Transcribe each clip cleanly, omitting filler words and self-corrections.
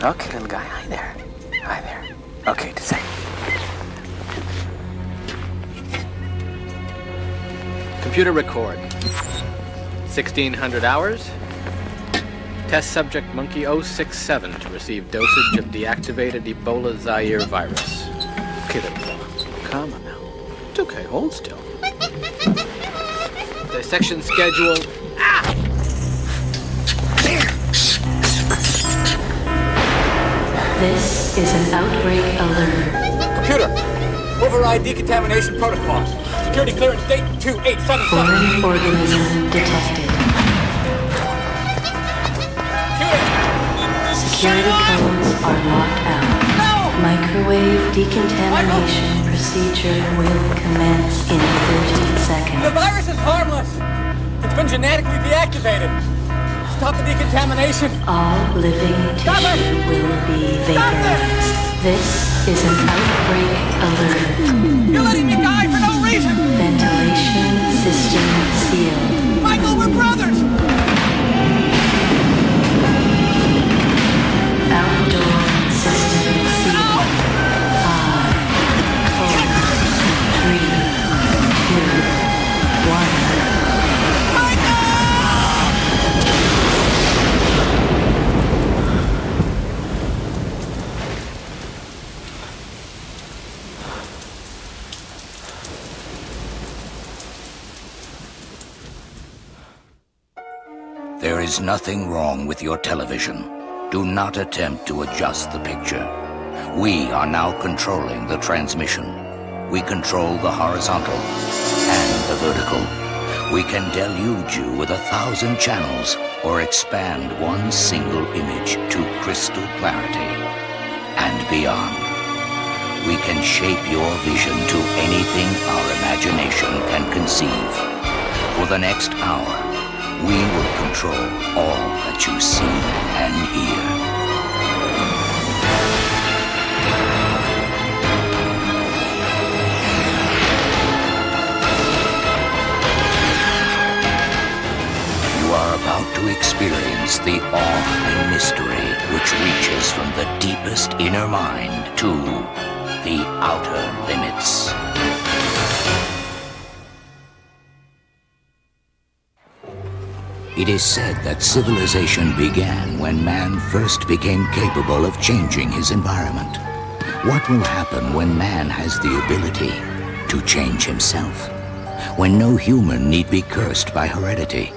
Okay, little guy. Hi there. Hi there. Okay, to say. Computer record. 1600 hours. Test subject monkey 067 to receive dosage of deactivated Ebola Zaire virus. Okay, little fella. Calm on now. It's okay, hold still. Dissection schedule. Ah! This is an outbreak alert. Computer, override decontamination protocol. Security clearance date 2877. Foreign organism detected. Security codes are locked out. No! Microwave decontamination procedure will commence in 30 seconds. The virus is harmless. It's been genetically deactivated. Stop the decontamination. All living tissue will be vaporized. This is an outbreak alert. You're letting me die for no reason. Ventilation system sealed. Michael, we're brothers. Outdoor system sealed. 5, 4, 3, 2, 1. There is nothing wrong with your television. Do not attempt to adjust the picture. We are now controlling the transmission. We control the horizontal and the vertical. We can deluge you with 1,000 channels or expand one single image to crystal clarity and beyond. We can shape your vision to anything our imagination can conceive. For the next hour, we will control all that you see and hear. You are about to experience the awe and mystery which reaches from the deepest inner mind to the outer limits. It is said that civilization began when man first became capable of changing his environment. What will happen when man has the ability to change himself? When no human need be cursed by heredity?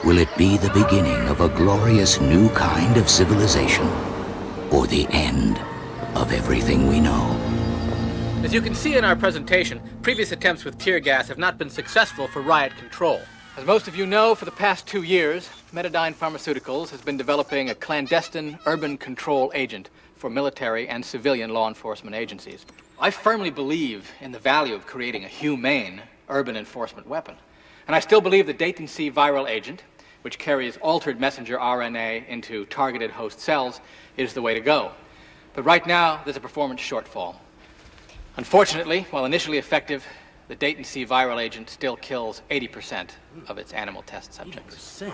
Will it be the beginning of a glorious new kind of civilization? Or the end of everything we know? As you can see in our presentation, previous attempts with tear gas have not been successful for riot control. As most of you know, for the past 2 years, Metadyne Pharmaceuticals has been developing a clandestine urban control agent for military and civilian law enforcement agencies. I firmly believe in the value of creating a humane urban enforcement weapon. And I still believe the Deighton C viral agent, which carries altered messenger RNA into targeted host cells, is the way to go. But right now, there's a performance shortfall. Unfortunately, while initially effective, the Deighton C viral agent still kills 80% of its animal test subjects. 80%?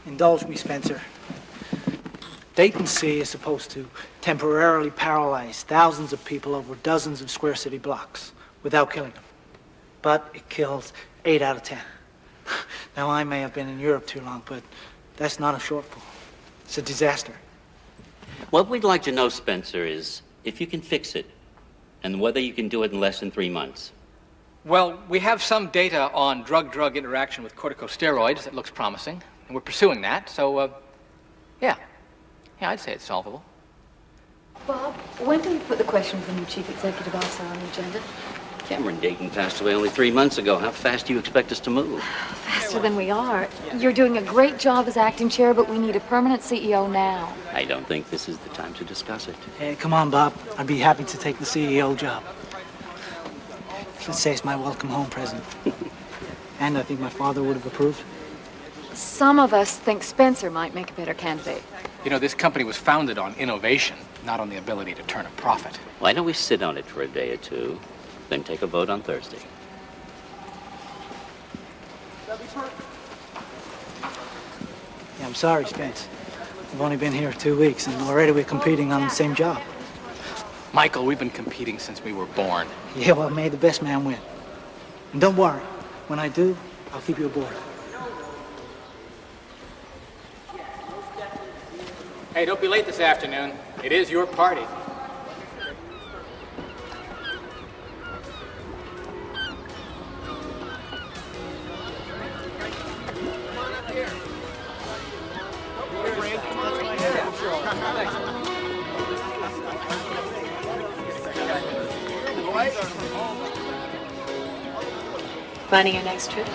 Indulge me, Spencer. Deighton C is supposed to temporarily paralyze thousands of people over dozens of square city blocks without killing them. But it kills 8 out of 10. Now, I may have been in Europe too long, but that's not a shortfall. It's a disaster. What we'd like to know, Spencer, is if you can fix it, and whether you can do it in less than 3 months. Well, we have some data on drug-drug interaction with corticosteroids that looks promising, and we're pursuing that, so, yeah, I'd say it's solvable. Bob, when do we put the question from the chief executive officer on the agenda? Cameron Deighton passed away only 3 months ago. How fast do you expect us to move? Faster than we are. You're doing a great job as acting chair, but we need a permanent CEO now. I don't think this is the time to discuss it. Hey, come on, Bob. I'd be happy to take the CEO job. Let's say it's my welcome home present. And I think my father would have approved. Some of us think Spencer might make a better candidate. You know, this company was founded on innovation, not on the ability to turn a profit. Why don't we sit on it for a day or two, then take a vote on Thursday? Yeah, I'm sorry, Spence. I've only been here 2 weeks, and already we're competing on the same job. Michael, we've been competing since we were born. Yeah, well, may the best man win. And don't worry, when I do, I'll keep you aboard. Hey, don't be late this afternoon. It is your party. Planning your next trip?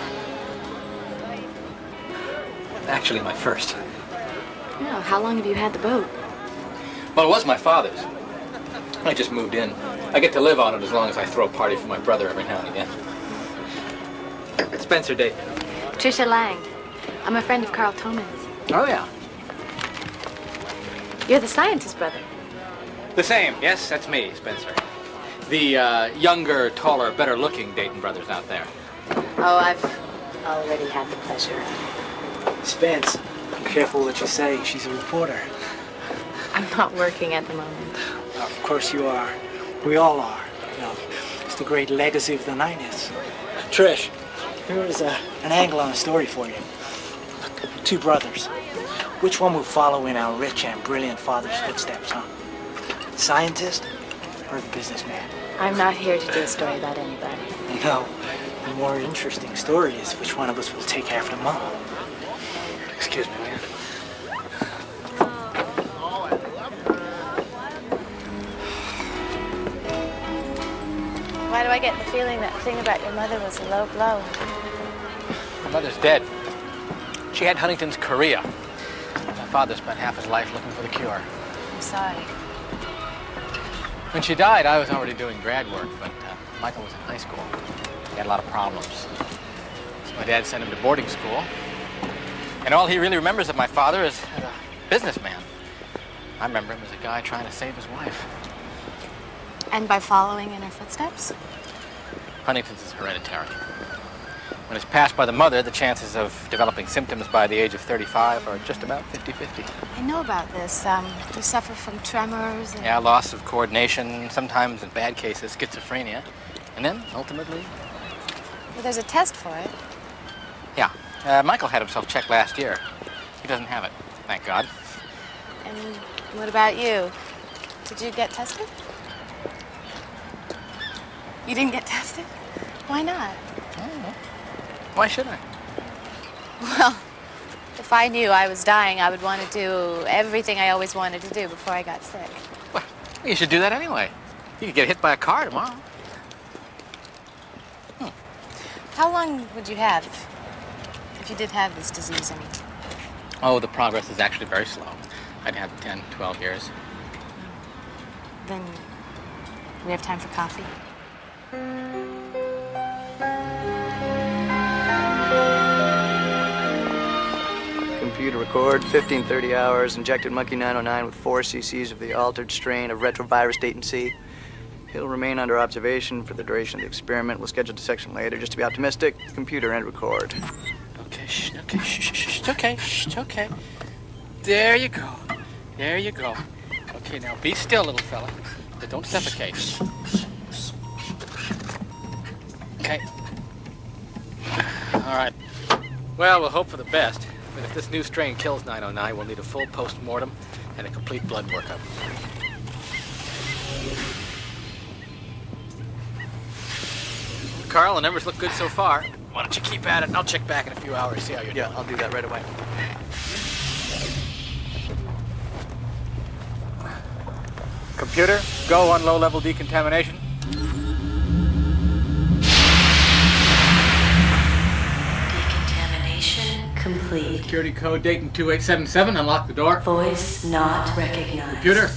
Actually, my first. Oh, how long have you had the boat? Well, it was my father's. I just moved in. I get to live on it as long as I throw a party for my brother every now and again. Spencer Deighton. Tricia Lang. I'm a friend of Carl Toman's. Oh, yeah. You're the scientist brother. The same. Yes, that's me, Spencer. The younger, taller, better-looking Deighton brothers out there. Oh, I've already had the pleasure. Spence, be careful what you say. She's a reporter. I'm not working at the moment. Of course you are. We all are. You know, it's the great legacy of the 90s. Trish, here's an angle on a story for you. Look, two brothers. Which one will follow in our rich and brilliant father's footsteps, huh? The scientist or the businessman? I'm not here to do a story about anybody. No. The more interesting story is which one of us will take after Mom. Excuse me, man. Why do I get the feeling that thing about your mother was a low blow? My mother's dead. She had Huntington's chorea. My father spent half his life looking for the cure. I'm sorry. When she died, I was already doing grad work, but Michael was in high school. He had a lot of problems. So my dad sent him to boarding school. And all he really remembers of my father is as a businessman. I remember him as a guy trying to save his wife. And by following in her footsteps? Huntington's is hereditary. When it's passed by the mother, the chances of developing symptoms by the age of 35 are just about 50-50. I know about this. You suffer from tremors and... Yeah, loss of coordination, sometimes in bad cases, schizophrenia. And then, ultimately... Well, there's a test for it. Yeah. Michael had himself checked last year. He doesn't have it, thank God. And what about you? Did you get tested? You didn't get tested? Why not? I don't know. Why should I? Well, if I knew I was dying, I would want to do everything I always wanted to do before I got sick. Well, you should do that anyway. You could get hit by a car tomorrow. How long would you have if you did have this disease? I mean, Oh, the progress is actually very slow. I'd have 10, 12 years. then we have time for coffee. Computer record, 1530 hours, injected monkey 909 with 4 cc's of the altered strain of retrovirus Deighton C. He'll remain under observation for the duration of the experiment. We'll schedule dissection later. Just to be optimistic, computer end record. Okay, it's okay, it's okay. There you go. There you go. Okay, now be still, little fella. But don't suffocate. Okay. All right. Well, we'll hope for the best. But if this new strain kills 909, we'll need a full post-mortem and a complete blood workup. Carl, the numbers look good so far. Why don't you keep at it, and I'll check back in a few hours, see how you're doing. Yeah, I'll do that right away. Computer, go on low-level decontamination. Decontamination complete. Security code Deighton 2877, unlock the door. Voice not recognized. Computer.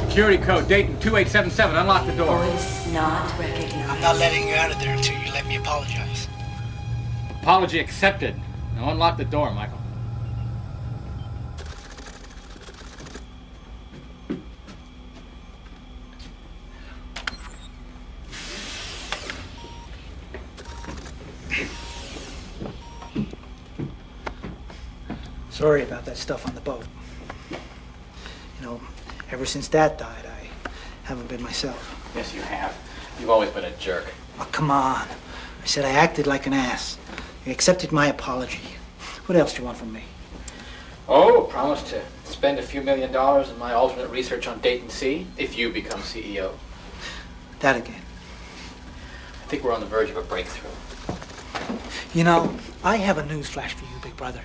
Security code Deighton 2877, unlock the door. Voice not recognized. I'm not letting you out of there until you let me apologize. Apology accepted. Now unlock the door, Michael. Sorry about that stuff on the boat. You know, ever since Dad died, I haven't been myself. Yes, you have. You've always been a jerk. Oh, come on. I said I acted like an ass. You accepted my apology. What else do you want from me? Oh, promise to spend a few $1 million in my alternate research on Deighton Sea if you become CEO. That again. I think we're on the verge of a breakthrough. You know, I have a news flash for you, big brother.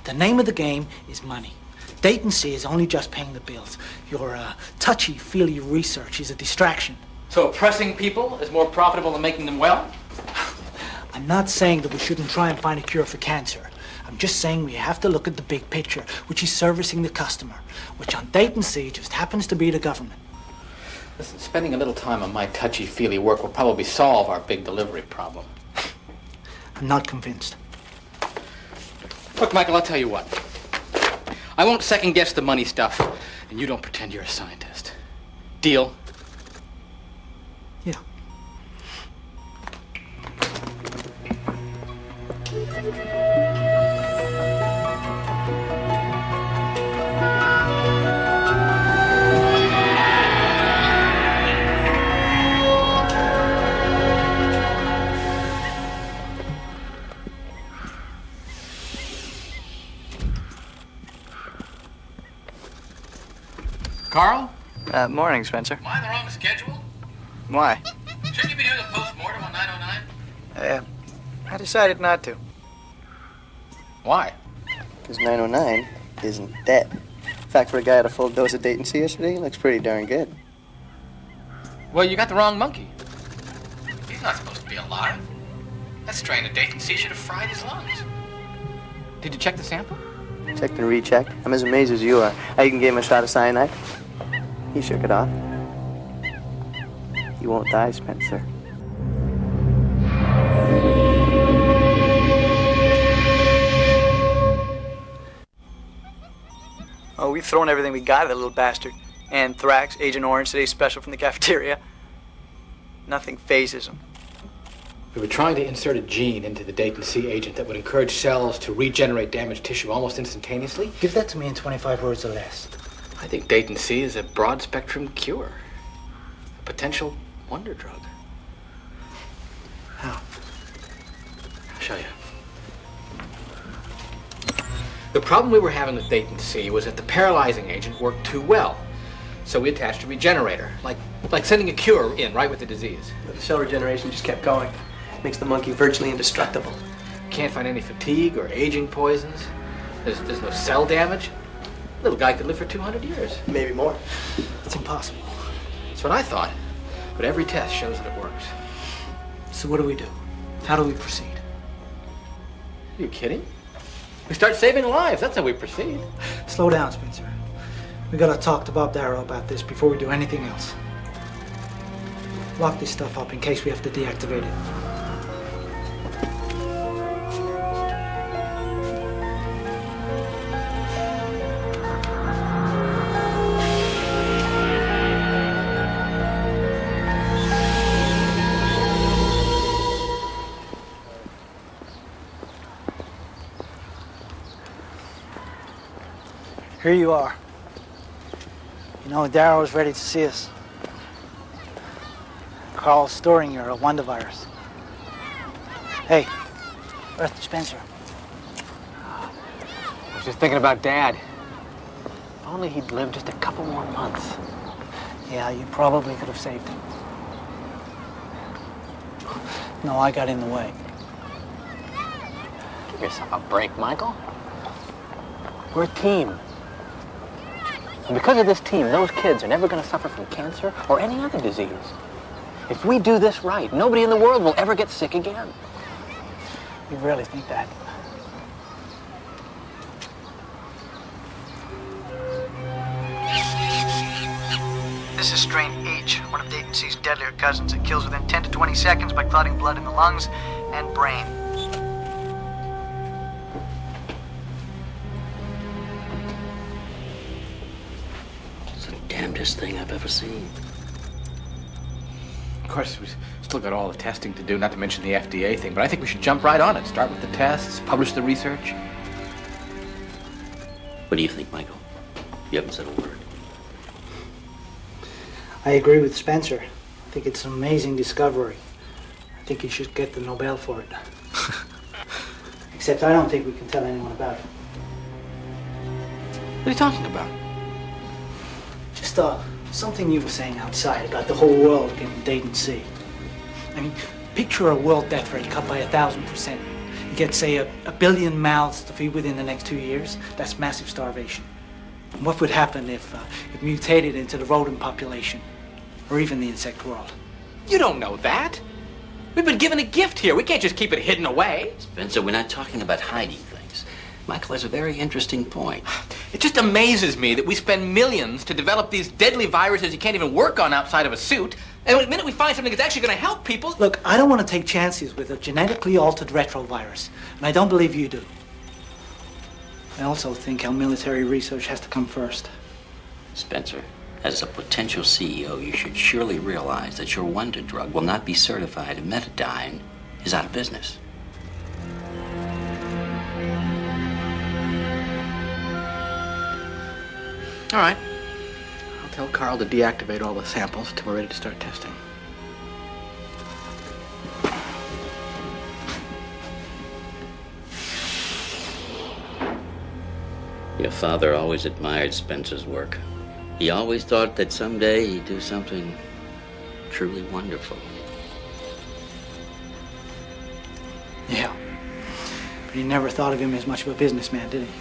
The name of the game is money. Deighton Sea is only just paying the bills. Your touchy-feely research is a distraction. So oppressing people is more profitable than making them well? I'm not saying that we shouldn't try and find a cure for cancer. I'm just saying we have to look at the big picture, which is servicing the customer, which on Deighton Sea just happens to be the government. Listen, spending a little time on my touchy-feely work will probably solve our big delivery problem. I'm not convinced. Look, Michael, I'll tell you what. I won't second-guess the money stuff, and you don't pretend you're a scientist. Deal? Yeah. Carl? Morning, Spencer. Am I on the wrong schedule? Why? Shouldn't you be doing a post-mortem on 909? I decided not to. Why? Because 909 isn't dead. In fact, for a guy at a full dose of Deighton Sea yesterday, he looks pretty darn good. Well, you got the wrong monkey. He's not supposed to be alive. That strain of Deighton Sea should have fried his lungs. Did you check the sample? Checked and rechecked. I'm as amazed as you are. I even gave him a shot of cyanide. He shook it off. You won't die, Spencer. Oh, we've thrown everything we got at that little bastard. Anthrax, Agent Orange, today's special from the cafeteria. Nothing phases him. We were trying to insert a gene into the Deighton Sea agent that would encourage cells to regenerate damaged tissue almost instantaneously. Give that to me in 25 words or less. I think Deighton Sea is a broad-spectrum cure. A potential wonder drug. How? I'll show you. The problem we were having with Deighton Sea was that the paralyzing agent worked too well. So we attached a regenerator, like sending a cure in right with the disease. But the cell regeneration just kept going. Makes the monkey virtually indestructible. Can't find any fatigue or aging poisons. There's no cell damage. Little guy could live for 200 years. Maybe more. It's impossible. That's what I thought. But every test shows that it works. So what do we do? How do we proceed? Are you kidding? We start saving lives. That's how we proceed. Slow down, Spencer. We gotta talk to Bob Darrow about this before we do anything else. Lock this stuff up in case we have to deactivate it. Here you are. You know, Darrow's ready to see us. Carl's storing your wonder virus. Hey, where's Spencer? I was just thinking about Dad. If only he'd lived just a couple more months. Yeah, you probably could have saved him. No, I got in the way. Give yourself a break, Michael. We're a team. And because of this team, those kids are never going to suffer from cancer or any other disease. If we do this right, nobody in the world will ever get sick again. You really think that? This is strain H, one of Deighton Sea's deadlier cousins. It kills within 10 to 20 seconds by clotting blood in the lungs and brain. Damnedest thing I've ever seen. Of course, we've still got all the testing to do, not to mention the FDA thing, but I think we should jump right on it. Start with the tests, publish the research. What do you think, Michael? You haven't said a word. I agree with Spencer. I think it's an amazing discovery. I think you should get the Nobel for it. Except I don't think we can tell anyone about it. What are you talking about? Just something you were saying outside about the whole world getting Deighton C. I mean, picture a world death rate cut by 1,000%. You get, say, a billion mouths to feed within the next 2 years. That's massive starvation. And what would happen if it mutated into the rodent population, or even the insect world? You don't know that. We've been given a gift here. We can't just keep it hidden away. Spencer, we're not talking about hiding things. Michael has a very interesting point. It just amazes me that we spend millions to develop these deadly viruses you can't even work on outside of a suit. And the minute we find something that's actually going to help people... Look, I don't want to take chances with a genetically altered retrovirus, and I don't believe you do. I also think our military research has to come first. Spencer, as a potential CEO, you should surely realize that your wonder drug will not be certified and Metadyne is out of business. All right. I'll tell Carl to deactivate all the samples until we're ready to start testing. Your father always admired Spencer's work. He always thought that someday he'd do something truly wonderful. Yeah. But he never thought of him as much of a businessman, did he?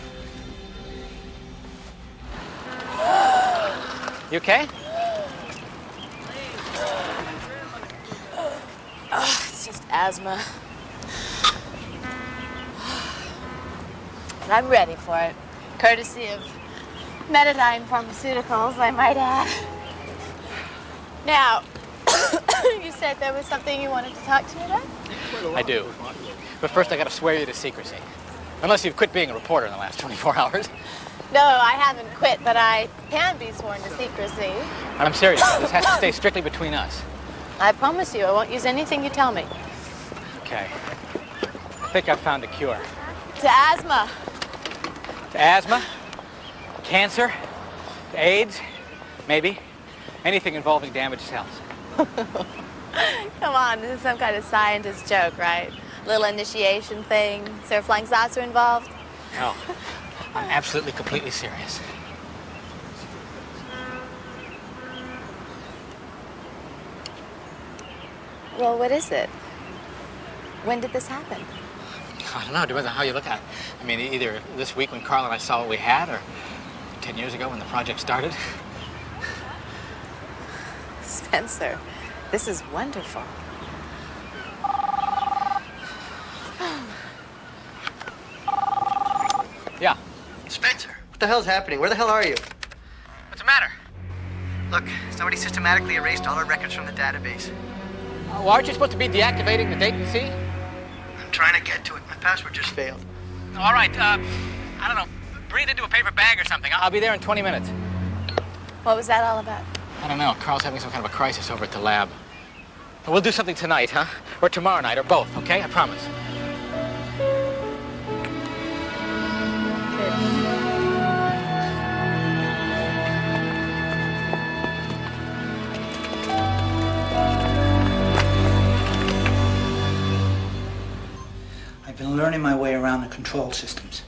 You okay? Oh, it's just asthma. And I'm ready for it. Courtesy of Metadyne Pharmaceuticals, I might add. Now, you said there was something you wanted to talk to me about? I do. But first I gotta swear you to secrecy. Unless you've quit being a reporter in the last 24 hours. No, I haven't quit, but I can be sworn to secrecy. And I'm serious. This has to stay strictly between us. I promise you, I won't use anything you tell me. Okay. I think I've found a cure. To asthma. To asthma, cancer, to AIDS, maybe. Anything involving damaged cells. Come on, this is some kind of scientist joke, right? Little initiation thing. Is there a flying saucer involved? No. I'm absolutely, completely serious. Well, what is it? When did this happen? I don't know. It depends on how you look at it. I mean, either this week when Carl and I saw what we had, or 10 years ago when the project started. Spencer, this is wonderful. Yeah. Spencer, what the hell's happening? Where the hell are you? What's the matter? Look, somebody systematically erased all our records from the database. Well, aren't you supposed to be deactivating the Deighton C? I'm trying to get to it. My password just failed. All right, I don't know. Breathe into a paper bag or something. I'll be there in 20 minutes. What was that all about? I don't know. Carl's having some kind of a crisis over at the lab. We'll do something tonight, huh? Or tomorrow night, or both, okay? I promise. I've been learning my way around the control systems.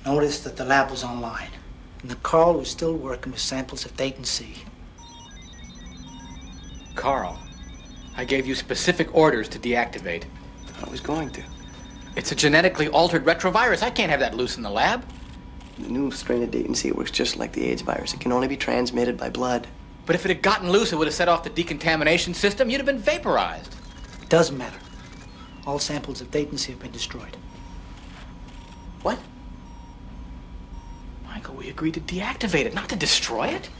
Noticed that the lab was online, and that Carl was still working with samples of Deighton C. Carl, I gave you specific orders to deactivate. I was going to. It's a genetically altered retrovirus. I can't have that loose in the lab. The new strain of Deighton C works just like the AIDS virus. It can only be transmitted by blood. But if it had gotten loose, it would have set off the decontamination system. You'd have been vaporized. It doesn't matter. All samples of Deighton C have been destroyed. What? Michael, we agreed to deactivate it, not to destroy it.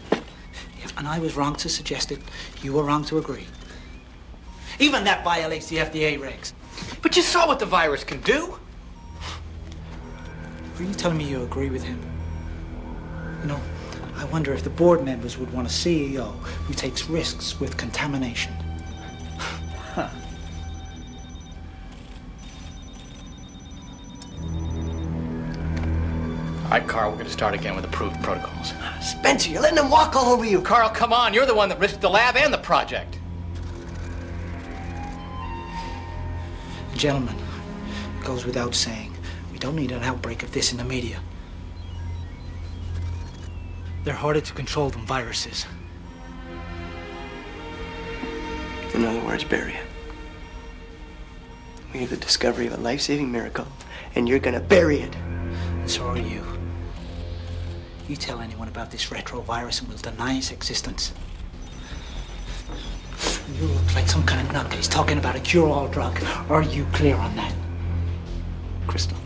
And I was wrong to suggest it. You were wrong to agree. Even that violates the FDA regs. But you saw what the virus can do. Are you telling me you agree with him? You know, I wonder if the board members would want a CEO who takes risks with contamination. Huh. right, Carl, we're going to start again with approved protocols. Spencer, you're letting them walk all over you. Carl, come on. You're the one that risked the lab and the project. Gentlemen, it goes without saying, we don't need an outbreak of this in the media. They're harder to control than viruses. In other words, bury it. We have the discovery of a life-saving miracle, and you're gonna bury it. And so are you. You tell anyone about this retrovirus and we'll deny its existence. You look like some kind of nutcase talking about a cure-all drug. Are you clear on that? Crystal.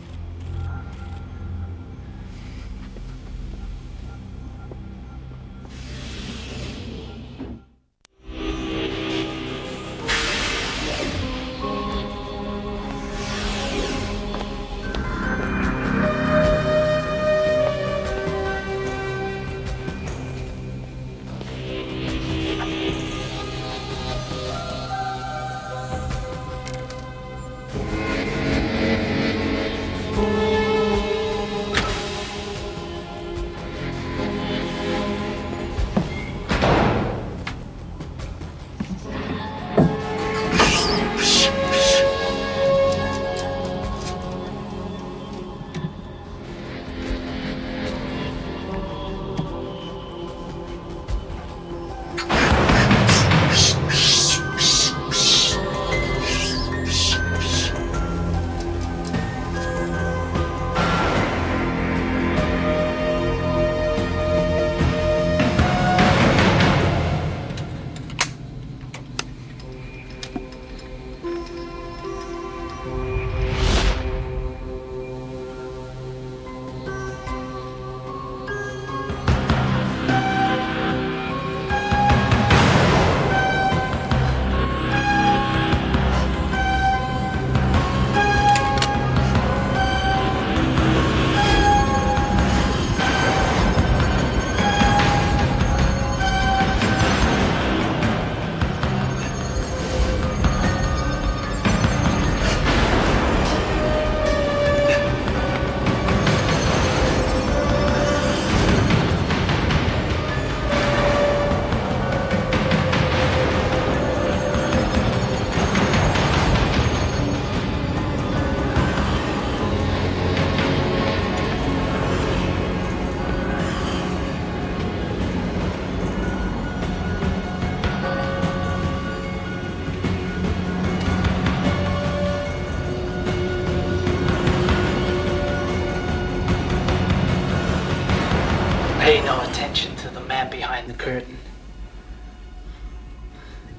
Pay no attention to the man behind the curtain.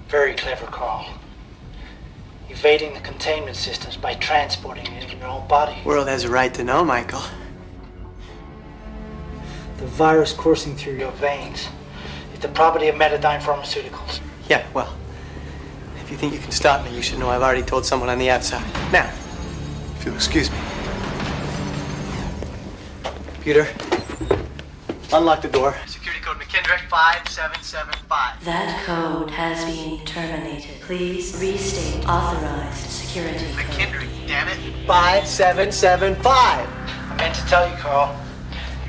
Very clever, Carl. Evading the containment systems by transporting it in your own body. World has a right to know, Michael. The virus coursing through your veins is the property of Metadyne Pharmaceuticals. Yeah, well, if you think you can stop me, you should know I've already told someone on the outside. Now, if you'll excuse me. Computer, unlock the door. Security code McKendrick 5775. That code has been terminated. Please restate authorized security code. McKendrick, damn it. 5775. I meant to tell you, Carl,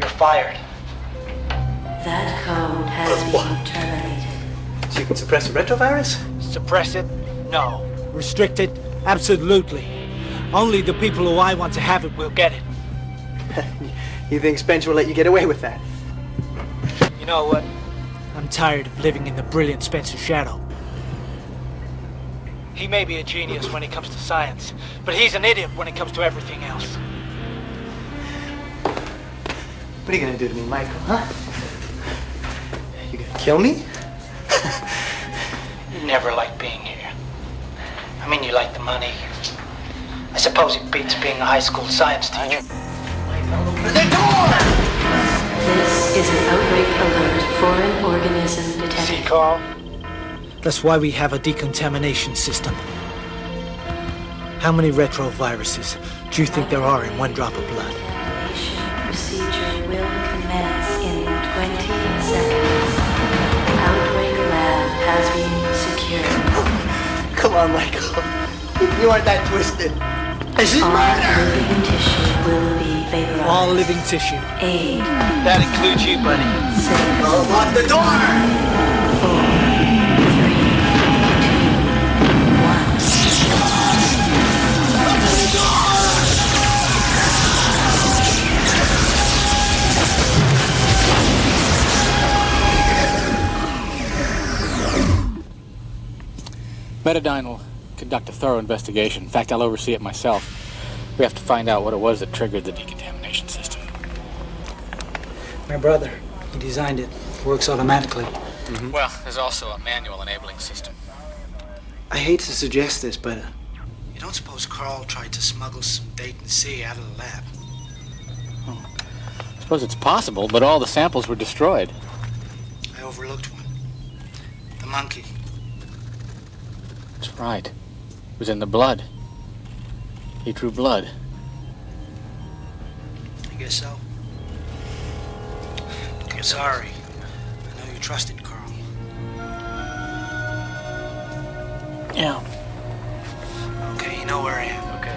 you're fired. That code has been terminated. So you can suppress a retrovirus? Suppress it? No. Restrict it? Absolutely. Only the people who I want to have it will get it. You think Spencer will let you get away with that? You know what? I'm tired of living in the brilliant Spencer's shadow. He may be a genius when it comes to science, but he's an idiot when it comes to everything else. What are you gonna do to me, Michael, huh? You gonna kill me? You never liked being here. I mean, you like the money. I suppose it beats being a high school science teacher. This is an outbreak alert. Foreign organism detected. See, Carl? That's why we have a decontamination system. How many retroviruses do you think there are in one drop of blood? Decontamination procedure will commence in 20 seconds. Outbreak lab has been secured. Come on, Michael. You aren't that twisted. This is murder! Living tissue will be vaporized. All living tissue. 8. That includes you, buddy. 6. Lock the door! 4, Deighton will conduct a thorough investigation. In fact, I'll oversee it myself. We have to find out what it was that triggered the decontamination system. My brother, he designed it. Works automatically. Well, there's also a manual enabling system. I hate to suggest this, but you don't suppose Carl tried to smuggle some Deighton C out of the lab? I suppose it's possible, but all the samples were destroyed. I overlooked one. The monkey. That's right. It was in the blood. He drew blood. I guess so. Look, I'm sorry. I know you trusted Carl. Yeah. Okay, you know where I am. Okay.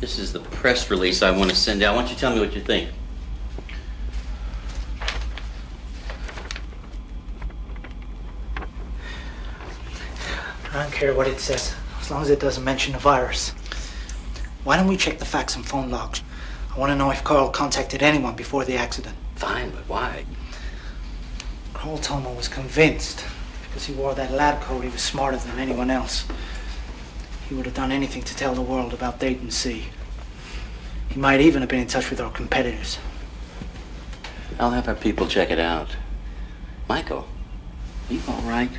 This is the press release I want to send out. Why don't you tell me what you think? I don't care what it says, as long as it doesn't mention the virus. Why don't we check the fax and phone logs? I want to know if Carl contacted anyone before the accident. Fine, but why? Carl Toma was convinced because he wore that lab coat he was smarter than anyone else. He would have done anything to tell the world about Deighton C. He might even have been in touch with our competitors. I'll have our people check it out. Michael, you all right?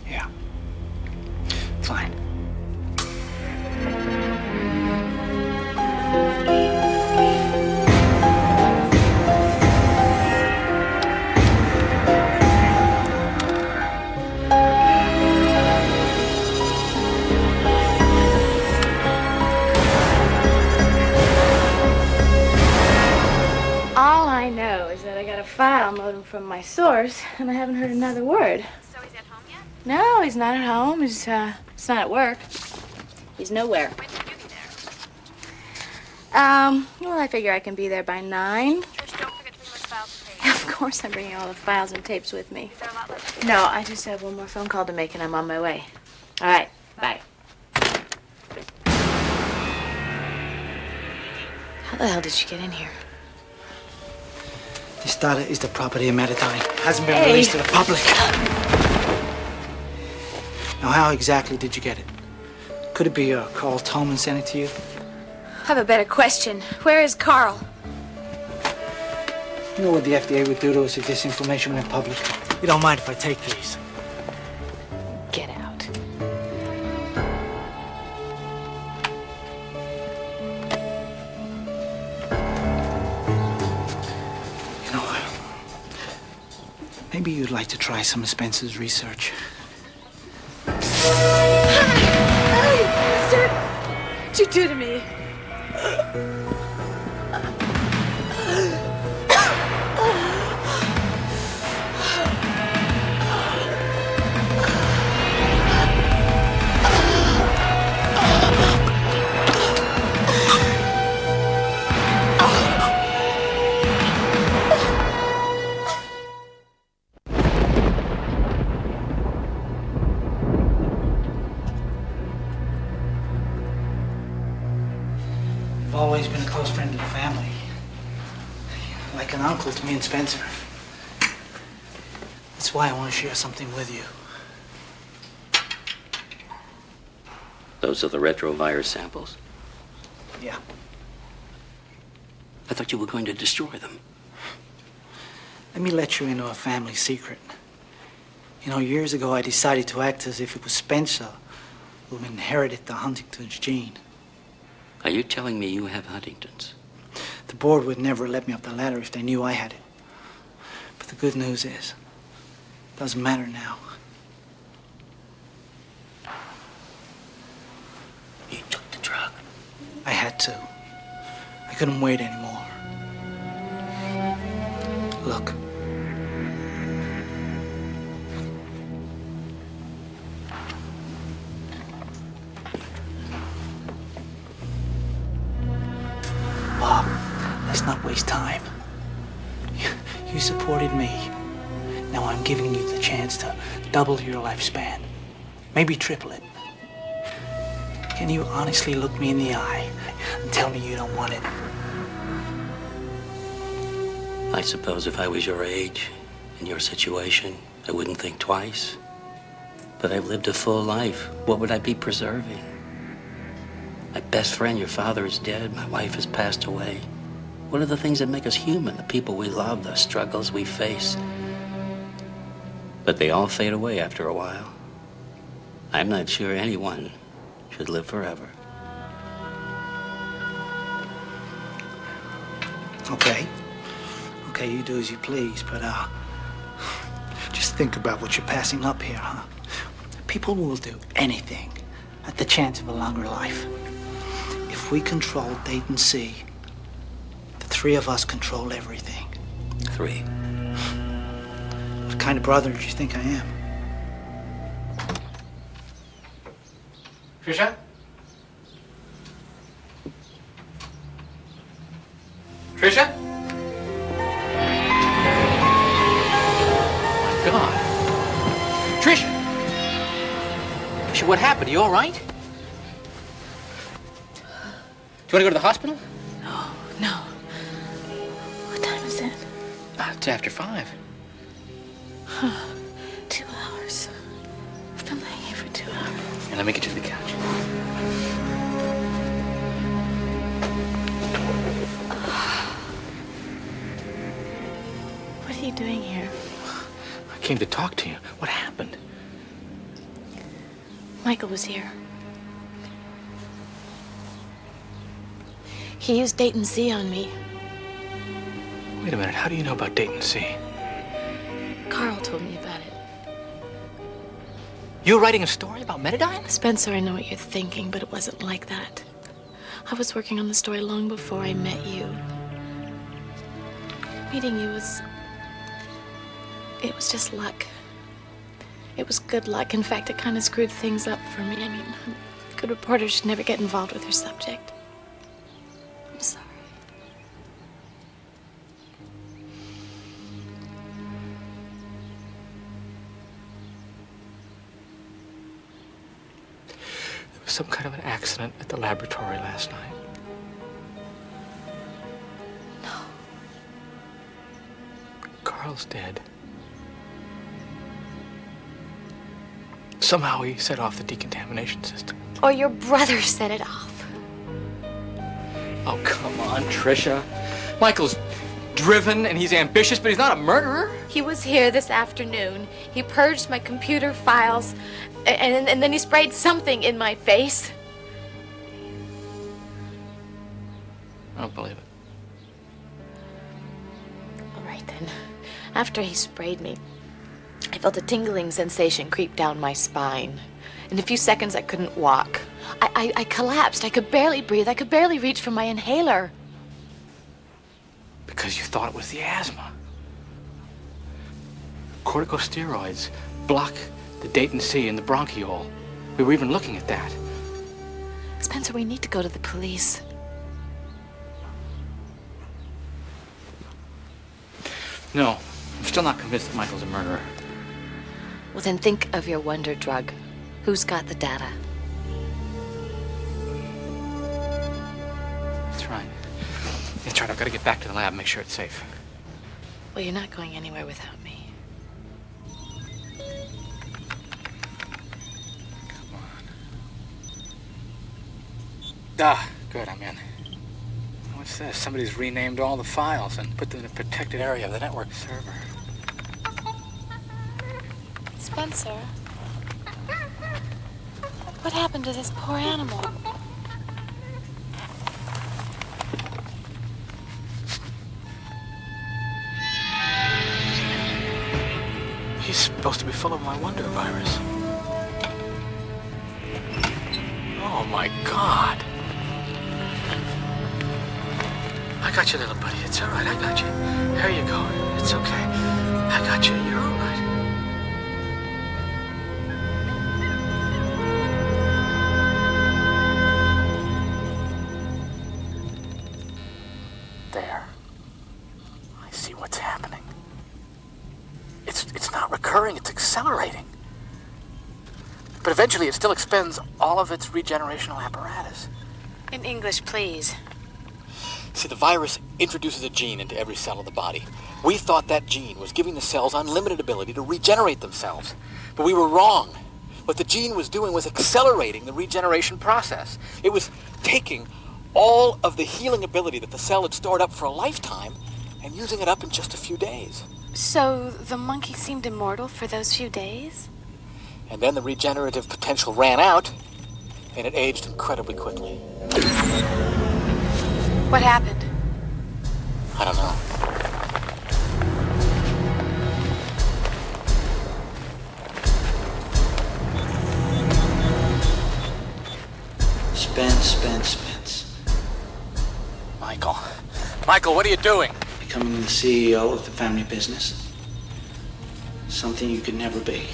Yeah. Fine. All I know is that I got a file modem from my source, and I haven't heard another word. So he's at home yet? No, he's not at home. He's not at work. He's nowhere. When did you get there? Well, I figure I can be there by 9. Just don't forget to bring those files and tapes. Of course, I'm bringing all the files and tapes with me. Is there a lot left? No, I just have one more phone call to make, and I'm on my way. All right, bye. How the hell did you get in here? This data is the property of Metadyne. Hasn't been Hey. released to the public. Now, how exactly did you get it? Could it be Carl Tolman sent it to you? I have a better question. Where is Carl? You know what the FDA would do to us if this information went public? You don't mind if I take these? Get out. You know, maybe you'd like to try some of Spencer's research. Hey, mister! What'd you do to me? You've always been a close friend of the family. Like an uncle to me and Spencer. That's why I want to share something with you. Those are the retrovirus samples? Yeah. I thought you were going to destroy them. Let me let you into a family secret. You know, years ago I decided to act as if it was Spencer who inherited the Huntington's gene. Are you telling me you have Huntington's? The board would never let me up the ladder if they knew I had it. But the good news is, it doesn't matter now. I had to. I couldn't wait anymore. Look. Bob, let's not waste time. You supported me. Now I'm giving you the chance to double your lifespan. Maybe triple it. Can you honestly look me in the eye and tell me you don't want it? I suppose if I was your age, in your situation, I wouldn't think twice. But I've lived a full life. What would I be preserving? My best friend, your father, is dead. My wife has passed away. What are the things that make us human? The people we love, the struggles we face. But they all fade away after a while. I'm not sure anyone should live forever. Okay. Okay, you do as you please, but, just think about what you're passing up here, huh? People will do anything at the chance of a longer life. If we control Deighton C, the three of us control everything. Three. What kind of brother do you think I am? Trisha? Trisha? Oh my God. Trisha! Trisha, what happened? Are you all right? Do you want to go to the hospital? No. What time is it? It's after 5. 2 hours. I've been laying here for 2 hours. Here, let me get you to the couch. What are you doing here? I came to talk to you. What happened? Michael was here. He used Deighton C on me. Wait a minute. How do you know about Deighton C? Carl told me about it. You were writing a story about Metadyne? Spencer, I know what you're thinking, but it wasn't like that. I was working on the story long before I met you. Meeting you was... it was just luck. It was good luck. In fact, it kind of screwed things up for me. I mean, good reporters should never get involved with their subject. I'm sorry. There was some kind of an accident at the laboratory last night. No. Carl's dead. Somehow he set off the decontamination system. Or your brother set it off. Oh, come on, Trisha. Michael's driven and he's ambitious, but he's not a murderer. He was here this afternoon. He purged my computer files, and then he sprayed something in my face. I don't believe it. All right, then. After he sprayed me, I felt a tingling sensation creep down my spine. In a few seconds, I couldn't walk. I collapsed. I could barely breathe. I could barely reach for my inhaler. Because you thought it was the asthma. Corticosteroids block the Deighton C in the bronchiole. We were even looking at that. Spencer, we need to go to the police. No, I'm still not convinced that Michael's a murderer. Well, then think of your wonder drug. Who's got the data? That's right. That's right, I've got to get back to the lab and make sure it's safe. Well, you're not going anywhere without me. Come on. Ah, good, I'm in. What's this? Somebody's renamed all the files and put them in a protected area of the network server. Spencer, what happened to this poor animal? He's supposed to be full of my wonder virus. Oh my God. I got you, little buddy. It's all right. I got you. There you go. It's okay. I got you. You're all right. There. I see what's happening. It's not recurring. It's accelerating. But eventually it still expends all of its regenerational apparatus. In English, please. See, the virus introduces a gene into every cell of the body. We thought that gene was giving the cells unlimited ability to regenerate themselves. But we were wrong. What the gene was doing was accelerating the regeneration process. It was taking all of the healing ability that the cell had stored up for a lifetime and using it up in just a few days. So the monkey seemed immortal for those few days? And then the regenerative potential ran out, and it aged incredibly quickly. What happened? I don't know. Suspense. Michael, what are you doing? Becoming the CEO of the family business. Something you could never be.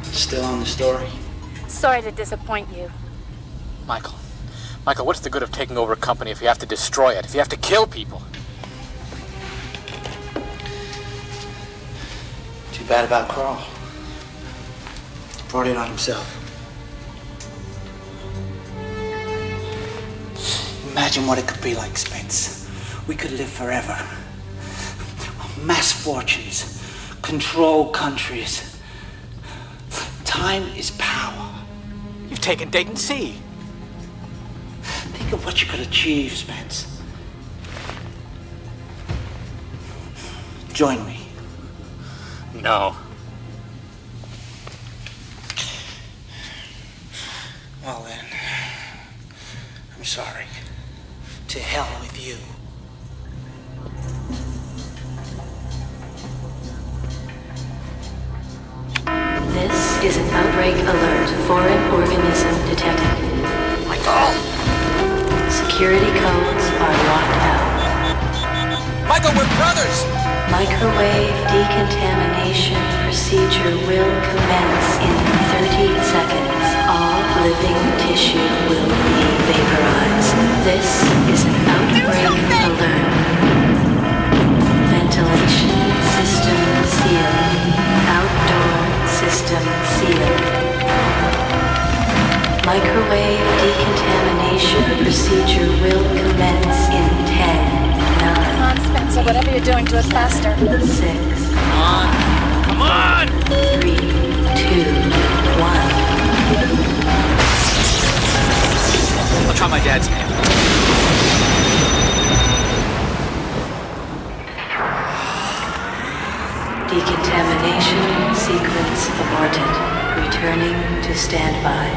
Still on the story? Sorry to disappoint you. Michael, what's the good of taking over a company if you have to destroy it, if you have to kill people? Too bad about Carl. Brought it on himself. Imagine what it could be like, Spence. We could live forever. Mass fortunes, control countries. Time is power. You've taken Deighton C. Think of what you could achieve, Spence. Join me. No. Well then, I'm sorry. To hell with you. This is an outbreak alert. Foreign organism detected. Michael! Security codes are locked out. Michael, we're brothers! Microwave decontamination procedure will commence in 30 seconds. All living tissue will be vaporized. This is an outbreak alert. Ventilation system sealed. Outdoor system sealed. Microwave decontamination procedure will commence in 10, 9. Come on, Spencer, whatever you're doing, do it faster. 6. Come on! 3, 2, 1. I'll try my dad's hand. Decontamination sequence aborted. Returning to standby.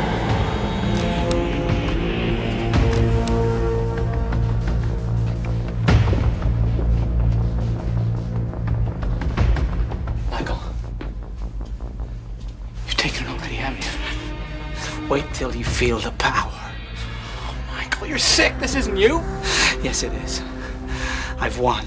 Michael. You've taken it already, haven't you? Wait till you feel the power. Oh, Michael, you're sick. This isn't you. Yes, it is. I've won.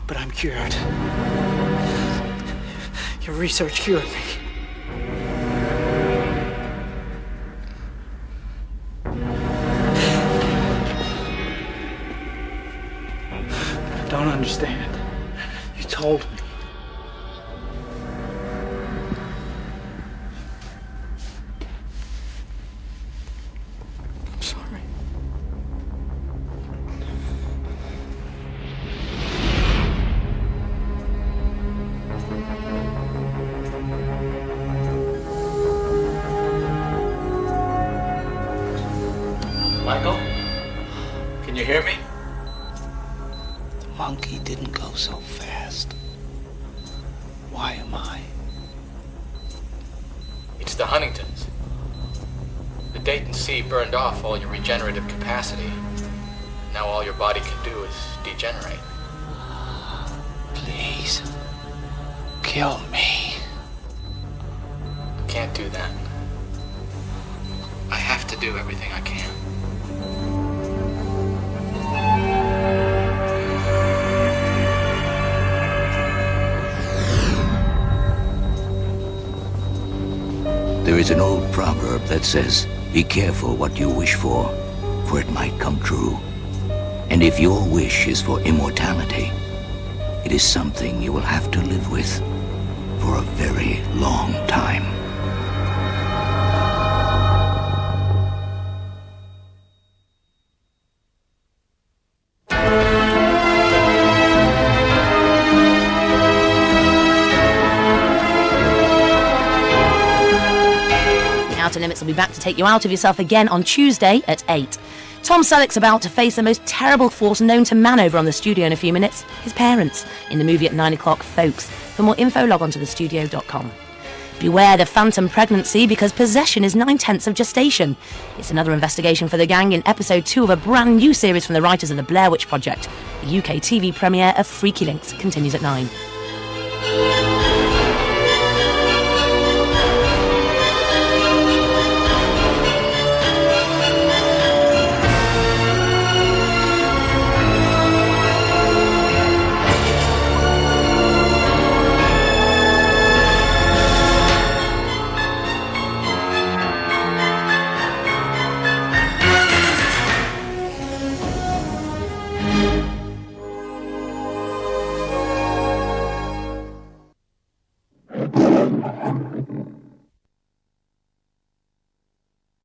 But I'm cured. Your research cured me. I don't understand. You told me. I'm sorry. Michael? Can you hear me? The monkey didn't go so fast. Why am I? It's the Huntingtons. The Deighton C burned off all your regenerative capacity. Now all your body can do is degenerate. Please. Kill me. I can't do that. I have to do everything I can. There is an old proverb that says, be careful what you wish for it might come true. And if your wish is for immortality, it is something you will have to live with for a very long time. Outer Limits will be back to take you out of yourself again on Tuesday at 8. Tom Selleck's about to face the most terrible force known to man over on the studio in a few minutes, his parents, in the movie at 9 o'clock, Folks. For more info, log on to thestudio.com. Beware the phantom pregnancy, because possession is 9/10 of gestation. It's another investigation for the gang in episode 2 of a brand new series from the writers of the Blair Witch Project. The UK TV premiere of Freaky Links continues at 9.